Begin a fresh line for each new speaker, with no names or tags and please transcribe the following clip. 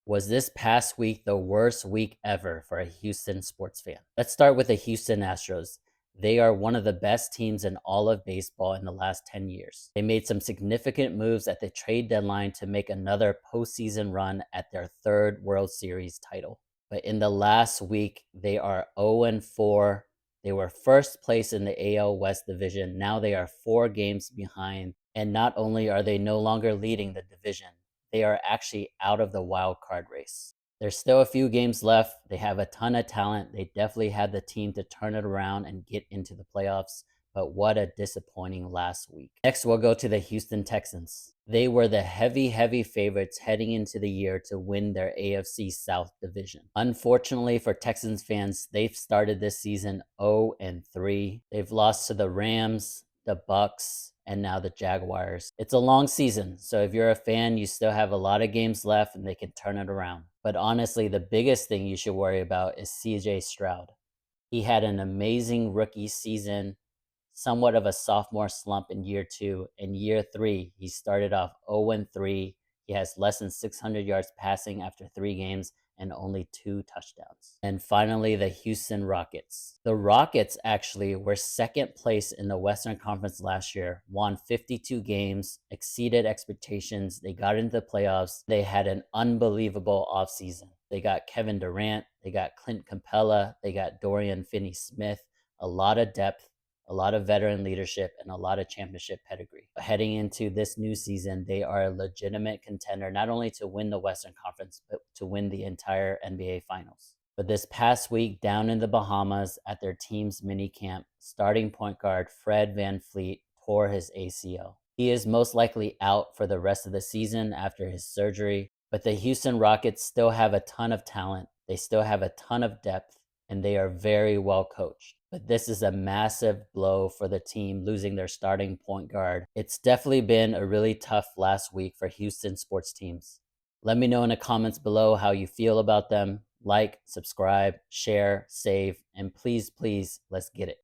Was this past week the worst week ever for a Houston sports fan? Let's start with the Houston Astros. They are one of the best teams in all of baseball in the last 10 years. They made some significant moves at the trade deadline to make another postseason run at their third World Series title. But in the last week, they are 0-4. They were first place in the AL West division. Now they are 4 games behind. And not only are they no longer leading the division, they are actually out of the wild card race. There's still a few games left. They have a ton of talent. They definitely had the team to turn it around and get into the playoffs. But what a disappointing last week. Next, we'll go to the Houston Texans. They were the heavy favorites heading into the year to win their AFC South division. Unfortunately for Texans fans, they've started this season 0-3. They've lost to the Rams, the Bucks, and now the Jaguars. It's a long season, so if you're a fan, you still have a lot of games left and they can turn it around. But honestly, the biggest thing you should worry about is CJ Stroud. He had an amazing rookie season, somewhat of a sophomore slump in year 2. In year 3, he started off 0-3. He has less than 600 yards passing after 3 games and only 2 touchdowns. And finally, the Houston Rockets. The Rockets actually were second place in the Western Conference last year, won 52 games, exceeded expectations. They got into the playoffs. They had an unbelievable offseason. They got Kevin Durant, they got Clint Capella, they got Dorian Finney-Smith, a lot of depth, a lot of veteran leadership, and a lot of championship pedigree. Heading into this new season, they are a legitimate contender, not only to win the Western Conference, but to win the entire NBA Finals. But this past week, down in the Bahamas at their team's mini camp, starting point guard Fred VanVleet tore his ACL. He is most likely out for the rest of the season after his surgery, but the Houston Rockets still have a ton of talent. They still have a ton of depth, and they are very well coached. But this is a massive blow for the team, losing their starting point guard. It's definitely been a really tough last week for Houston sports teams. Let me know in the comments below how you feel about them. Like, subscribe, share, save, and please, let's get it.